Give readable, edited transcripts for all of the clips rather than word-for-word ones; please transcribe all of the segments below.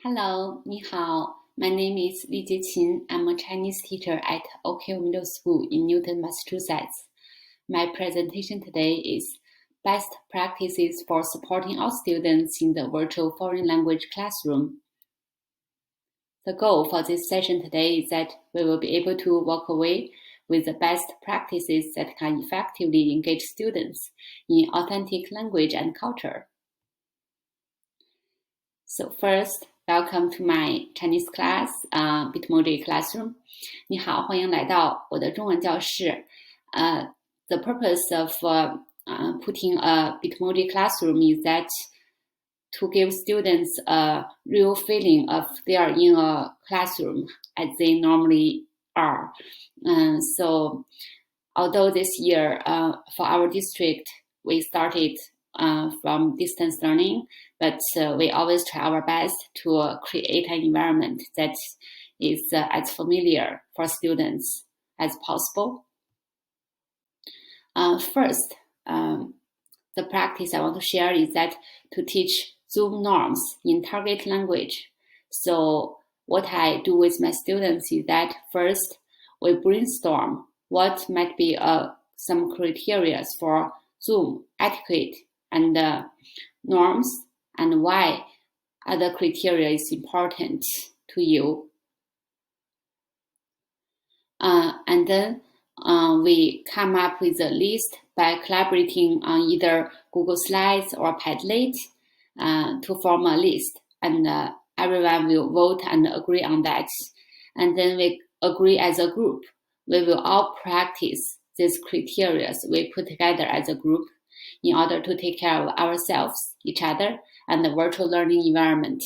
Hello, 你好. My name is Lijie Qin. I'm a Chinese teacher at Oak Hill Middle School in Newton, Massachusetts. My presentation today is Best Practices for Supporting All Students in the Virtual Foreign Language Classroom. The goal for this session today is that we will be able to walk away with the best practices that can effectively engage students in authentic language and culture. So first, welcome to my Chinese class, Bitmoji Classroom. 你好，欢迎来到我的中文教室。The purpose of putting a Bitmoji Classroom is that to give students a real feeling of they are in a classroom as they normally are. So although this year for our district, we started from distance learning, but we always try our best to create an environment that is as familiar for students as possible. First, the practice I want to share is that to teach Zoom norms in target language. So what I do with my students is that first, we brainstorm what might be some criteria for Zoom etiquette and norms, and why other criteria is important to you. And then we come up with a list by collaborating on either Google Slides or Padlet to form a list, and everyone will vote and agree on that. And then we agree as a group. We will all practice these criteria we put together as a group in order to take care of ourselves, each other, and the virtual learning environment.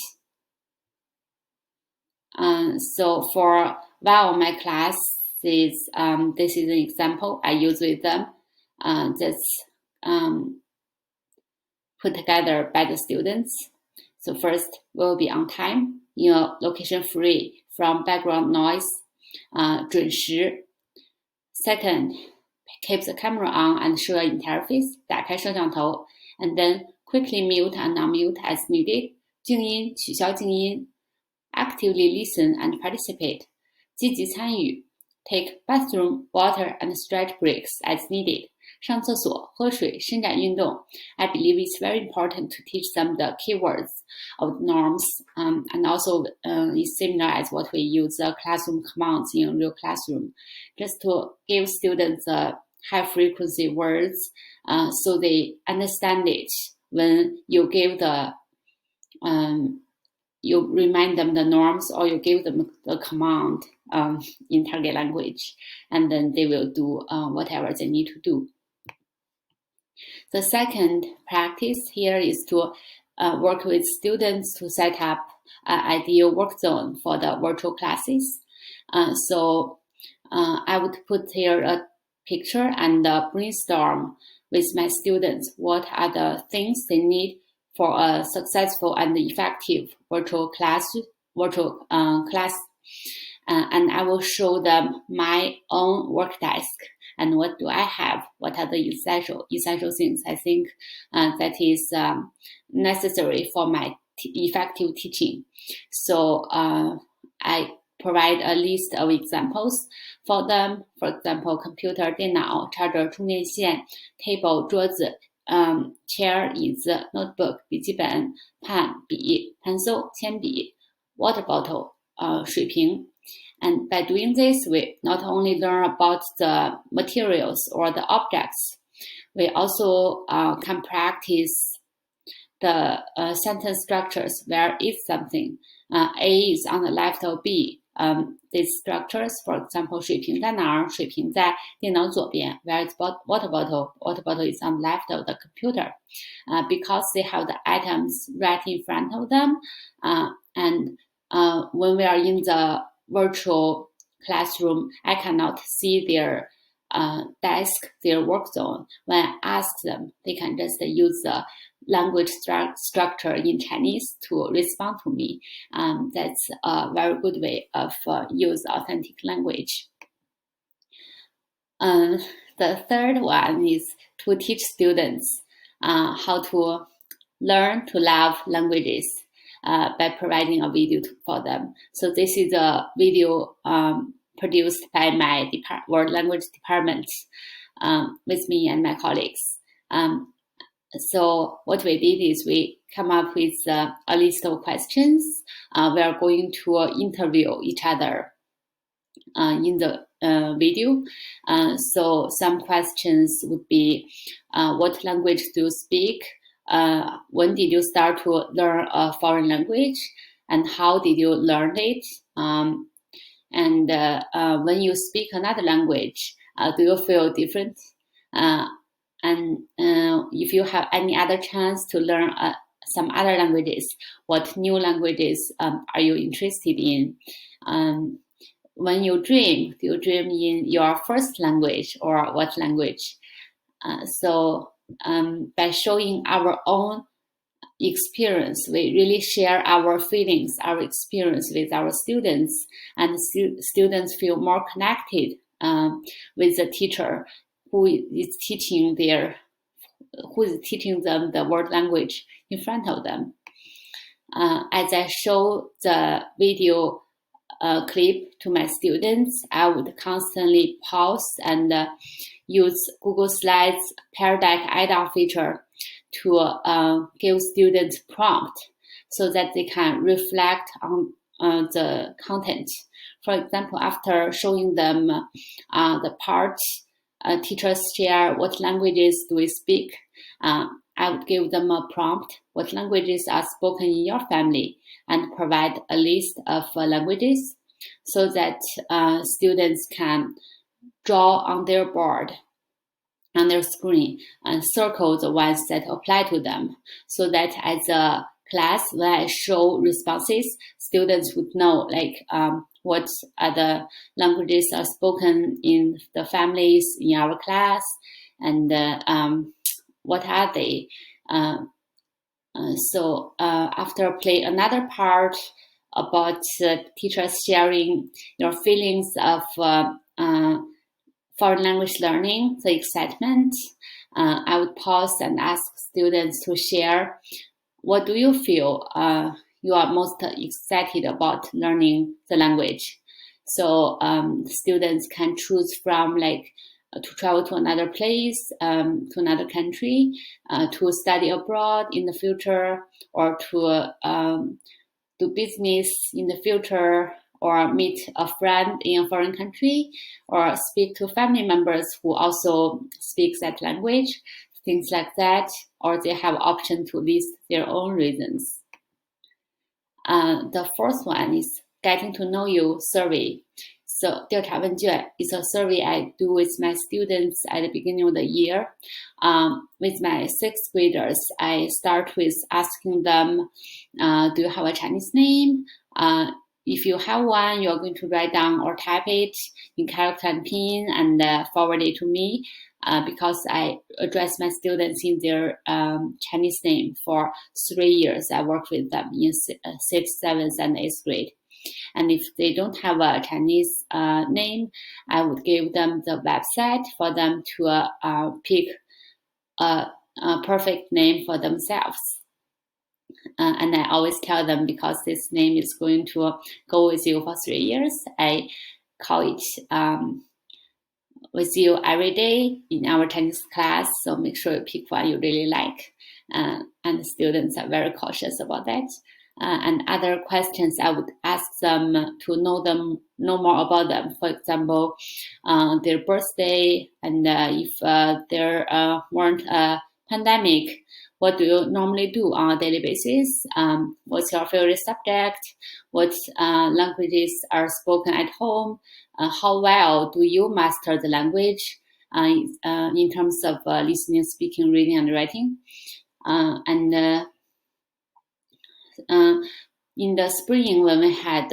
So for one of my class, this is an example I use with them. That's put together by the students. So first, we'll be on time, in a location free from background noise, 准时. Second, keep the camera on and show an interface, 打开摄像头, and then quickly mute and unmute as needed, 静音，取消静音. Actively listen and participate, 积极参与, take bathroom, water and stretch breaks as needed, 上厕所，喝水，伸展运动. I believe it's very important to teach them the keywords of norms, and also it's similar as what we use classroom commands in real classroom, just to give students high frequency words so they understand it when you give the you remind them the norms, or you give them the command in target language, and then they will do whatever they need to do. The second practice here is to work with students to set up an ideal work zone for the virtual classes. So I would put here a picture and brainstorm with my students what are the things they need for a successful and effective virtual class. And I will show them my own work desk and what do I have, what are the essential things I think that is necessary for my effective teaching. So I provide a list of examples for them. For example, computer, 电脑, charger, 充电线, table, 桌子, chair, 椅子, notebook, 笔记本, pen, 笔, pencil, 铅笔, water bottle, 水瓶. And by doing this, we not only learn about the materials or the objects, we also can practice the sentence structures. Where is something? A is on the left of B. These structures, for example, 水瓶在哪儿？水瓶在电脑左边。Where is water bottle? Water bottle is on the left of the computer. Because they have the items right in front of them. And when we are in the virtual classroom, I cannot see their desk, their work zone. When I ask them, they can just use the language structure in Chinese to respond to me. That's a very good way of use authentic language. The third one is to teach students how to learn to love languages. by providing a video for them. So this is a video produced by my world language department with me and my colleagues. So what we did is we come up with a list of questions. We are going to interview each other in the video. So some questions would be, what language do you speak? When did you start to learn a foreign language? And how did you learn it? And when you speak another language, do you feel different? And if you have any other chance to learn some other languages, what new languages are you interested in? When you dream, do you dream in your first language or what language? So by showing our own experience, we really share our feelings, our experience with our students, and students feel more connected with the teacher who is teaching them the world language in front of them. As I show the video clip to my students, I would constantly pause and use Google Slides Pear Deck add-on feature to give students prompt so that they can reflect on the content. For example, after showing them the parts, teachers share what languages do we speak. I would give them a prompt, what languages are spoken in your family, and provide a list of languages so that students can draw on their board, on their screen, and circle the ones that apply to them, so that as a class, when I show responses, students would know what other languages are spoken in the families in our class, and what are they. So after play another part about teachers sharing your feelings of foreign language learning, the excitement, I would pause and ask students to share, what do you feel you are most excited about learning the language? So students can choose from to travel to another place, to another country, to study abroad in the future, or to do business in the future, or meet a friend in a foreign country, or speak to family members who also speak that language, things like that, or they have option to list their own reasons. The fourth one is getting to know you survey. So 调查问卷 is a survey I do with my students at the beginning of the year. With my sixth graders, I start with asking them, do you have a Chinese name? If you have one, you're going to write down or type it in character and pin and forward it to me, because I address my students in their Chinese name for 3 years. I work with them in 6th, 7th, and 8th grade. And if they don't have a Chinese name, I would give them the website for them to pick a perfect name for themselves. And I always tell them, because this name is going to go with you for 3 years, I call it with you every day in our Chinese class. So make sure you pick one you really like. And the students are very cautious about that. And other questions, I would ask them to know more about them. For example, their birthday, and if there weren't a pandemic, what do you normally do on a daily basis? What's your favorite subject? What languages are spoken at home? How well do you master the language in terms of listening, speaking, reading, and writing? In the spring, when we had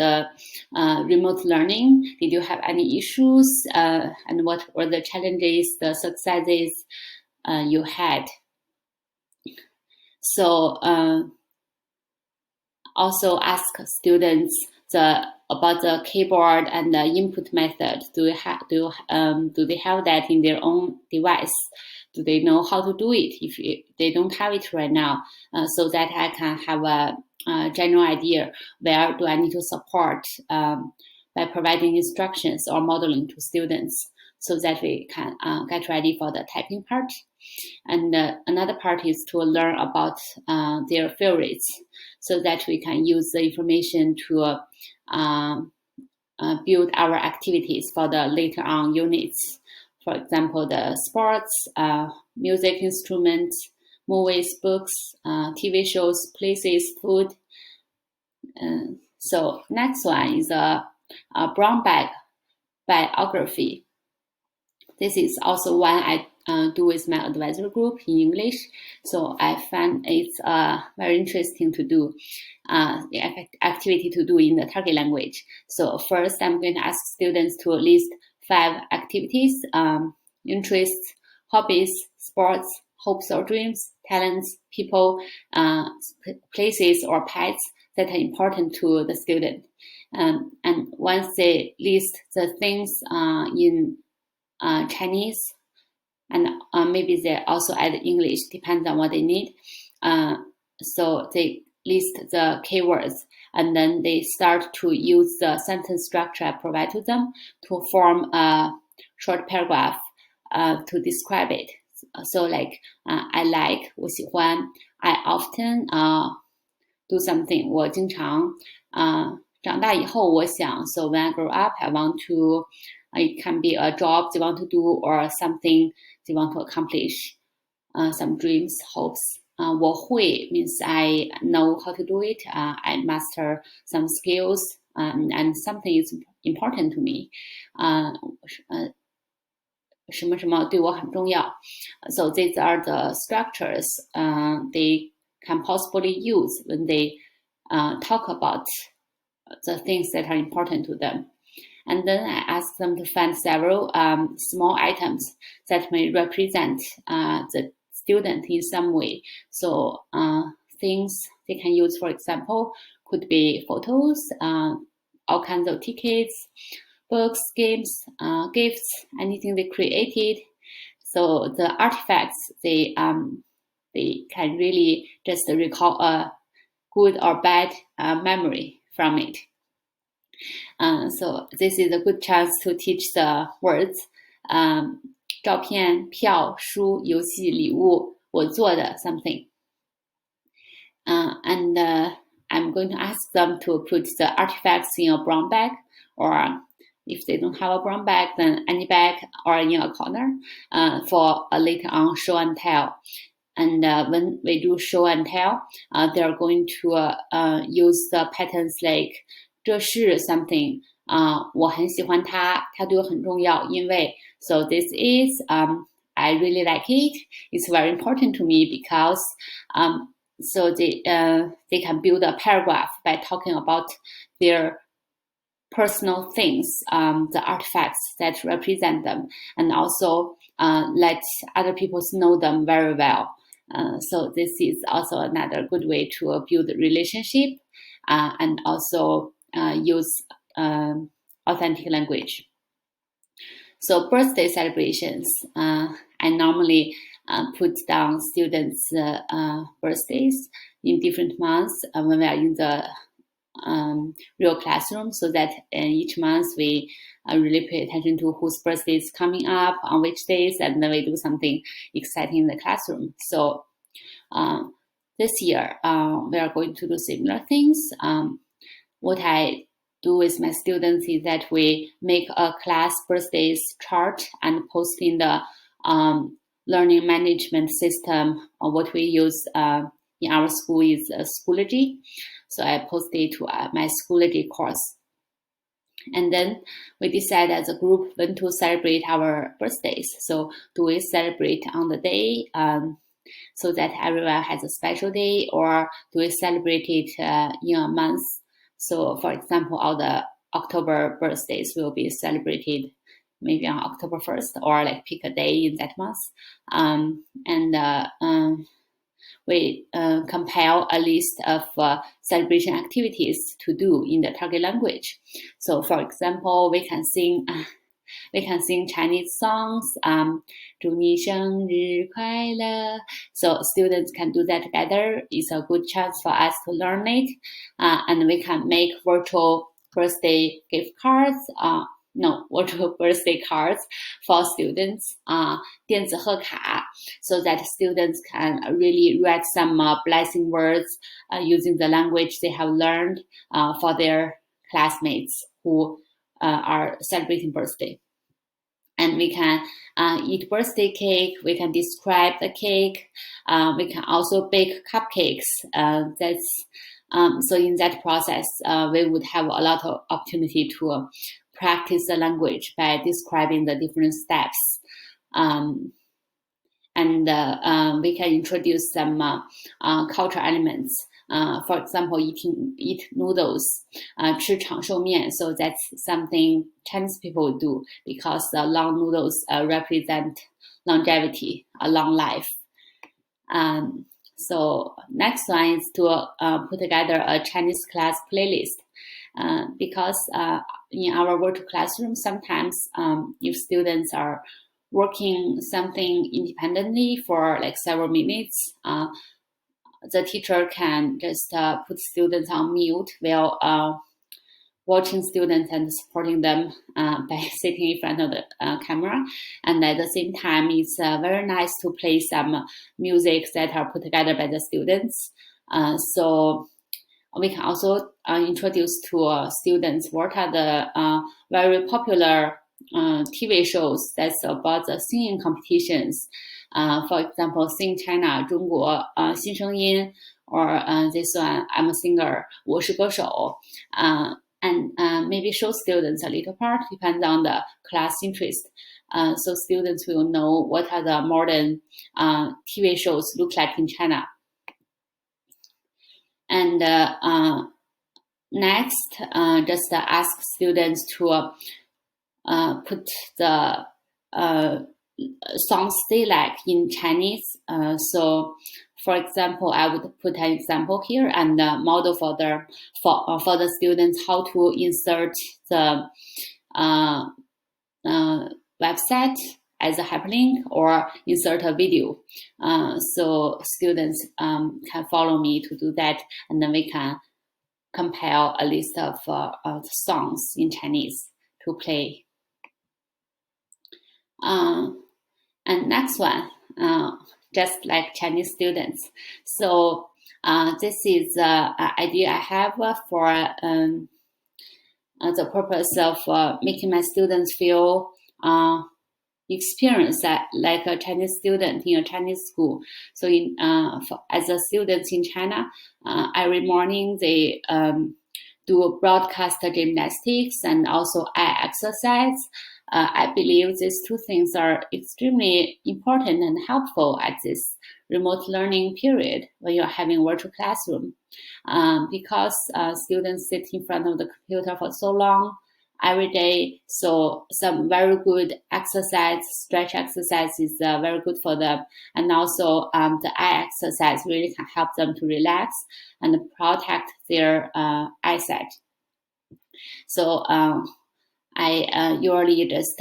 remote learning, did you have any issues? And what were the challenges, the successes you had? So also ask students about the keyboard and the input method. Do they have that in their own device? Do they know how to do it if they don't have it right now? So that I can have a general idea where do I need to support by providing instructions or modeling to students so that we can get ready for the typing part. And another part is to learn about their favorites so that we can use the information to build our activities for the later on units. For example, the sports, music instruments, movies, books, TV shows, places, food. So next one is a brown bag biography. This is also one I do with my advisor group in English. So I find it's very interesting to do the activity to do in the target language. So first, I'm going to ask students to list 5 activities, interests, hobbies, sports, hopes or dreams, talents, people, places or pets that are important to the student. And once they list the things in Chinese, and maybe they also add English, depends on what they need. So they list the keywords, and then they start to use the sentence structure I provide to them to form a short paragraph to describe it. So like, I like, 我喜欢, I often do something, 我经常长大以后我想, so when I grow up, I want to, it can be a job they want to do or something they want to accomplish, some dreams, hopes. 我会 means I know how to do it, I master some skills, and something is important to me. 什么什么对我很重要. So these are the structures they can possibly use when they talk about the things that are important to them. And then I ask them to find several small items that may represent the student in some way. So things they can use, for example, could be photos, all kinds of tickets, books, games, gifts, anything they created. So the artifacts, they can really just recall a good or bad memory from it. So this is a good chance to teach the words. 照片、票、书、游戏、礼物、我做的 something. And I'm going to ask them to put the artifacts in a brown bag, or if they don't have a brown bag, then any bag or in a corner for a later on show and tell. And when we do show and tell, they're going to use the patterns like 这是 something, 我很喜欢它，它对我很重要，因为 so this is, I really like it, it's very important to me because so they can build a paragraph by talking about their personal things, the artifacts that represent them, and also let other people know them very well. So this is also another good way to build a relationship and also use authentic language. So birthday celebrations, I normally put down students' birthdays in different months when we are in the real classroom, so that each month we really pay attention to whose birthday is coming up, on which days, and then we do something exciting in the classroom. So this year, we are going to do similar things. What I do with my students is that we make a class birthdays chart and post in the learning management system. What we use in our school is Schoology. So I post it to my Schoology course. And then we decide as a group when to celebrate our birthdays. So do we celebrate on the day so that everyone has a special day, or do we celebrate it in a month? So for example, all the October birthdays will be celebrated maybe on October 1st, or like pick a day in that month. We compile a list of celebration activities to do in the target language. So for example, we can sing We can sing Chinese songs, 祝你生日快乐. So students can do that together. It's a good chance for us to learn it. And we can make virtual birthday gift cards, virtual birthday cards for students, 电子贺卡, so that students can really write some blessing words using the language they have learned for their classmates who are celebrating birthday. And we can eat birthday cake. We can describe the cake. We can also bake cupcakes. So in that process, we would have a lot of opportunity to practice the language by describing the different steps. And we can introduce some cultural elements. For example, eat noodles, 吃长寿面. So that's something Chinese people do because the long noodles represent longevity, a long life. So next one is to put together a Chinese class playlist. Because in our virtual classroom, sometimes if students are working something independently for like several minutes, the teacher can just put students on mute while watching students and supporting them by sitting in front of the camera. And at the same time, it's very nice to play some music that are put together by the students. So we can also introduce to students what are the very popular TV shows that's about the singing competitions. For example, Sing China, 中国新声音, or this one, I'm a singer, 我是歌手. And maybe show students a little part, depends on the class interest. So students will know what are the modern TV shows look like in China. And next, just ask students to put the songs they like in Chinese. So, for example, I would put an example here and model for the students how to insert the website as a hyperlink or insert a video. So students can follow me to do that, and then we can compile a list of songs in Chinese to play. And next one, just like Chinese students. So this is the idea I have for the purpose of making my students feel experience that like a Chinese student in a Chinese school. So as a student in China, every morning they do broadcast gymnastics and also eye exercise. I believe these two things are extremely important and helpful at this remote learning period when you're having virtual classroom, because students sit in front of the computer for so long every day. So some very good exercise, stretch exercise is very good for them. And also the eye exercise really can help them to relax and protect their eyesight. So I usually just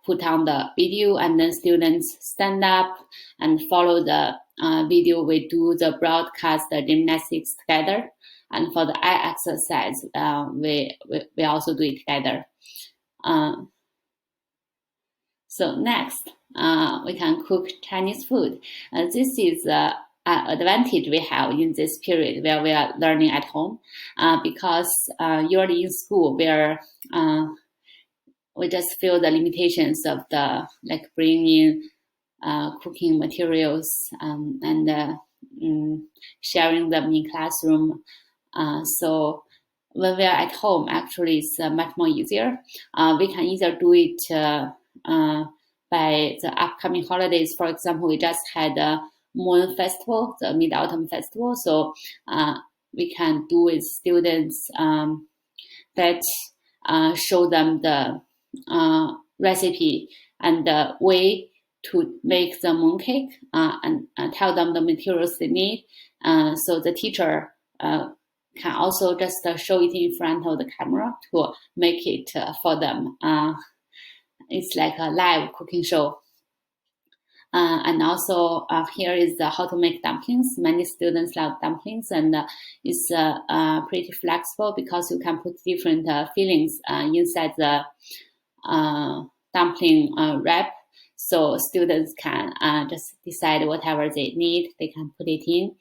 put on the video and then students stand up and follow the video. We do the broadcast, the gymnastics together. And for the eye exercise, we also do it together. So next, we can cook Chinese food. This is an advantage we have in this period where we are learning at home, because usually in school where we just feel the limitations of the bringing cooking materials and sharing them in classroom. So when we are at home, actually it's much more easier. We can either do it by the upcoming holidays. For example, we just had a Moon Festival, the Mid-Autumn Festival. So we can do with students that show them the recipe and the way to make the mooncake, and tell them the materials they need. So the teacher can also just show it in front of the camera to make it for them. It's like a live cooking show. And also here is how to make dumplings. Many students love dumplings, and it's pretty flexible because you can put different fillings inside the dumpling wrap. So students can just decide whatever they need, they can put it in,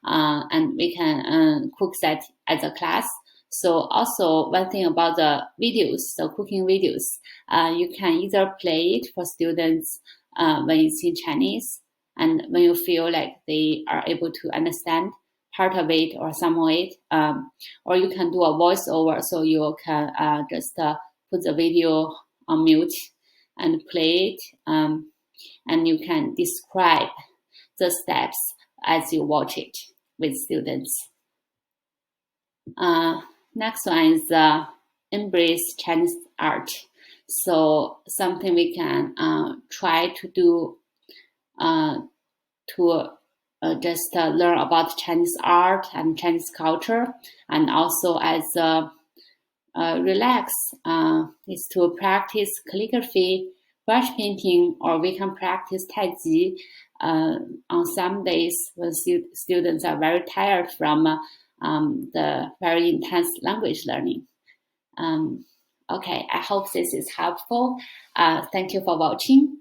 and we can cook that as a class. So also one thing about the videos, so cooking videos, you can either play it for students when it's in Chinese, and when you feel like they are able to understand part of it or some of it, or you can do a voiceover, so you can just put the video on mute and play it, and you can describe the steps as you watch it with students. Next one is embrace Chinese art. So something we can try to do to just learn about Chinese art and Chinese culture, and also as relax is to practice calligraphy, brush painting, or we can practice Tai Chi on some days when students are very tired from the very intense language learning. Okay, I hope this is helpful. Thank you for watching.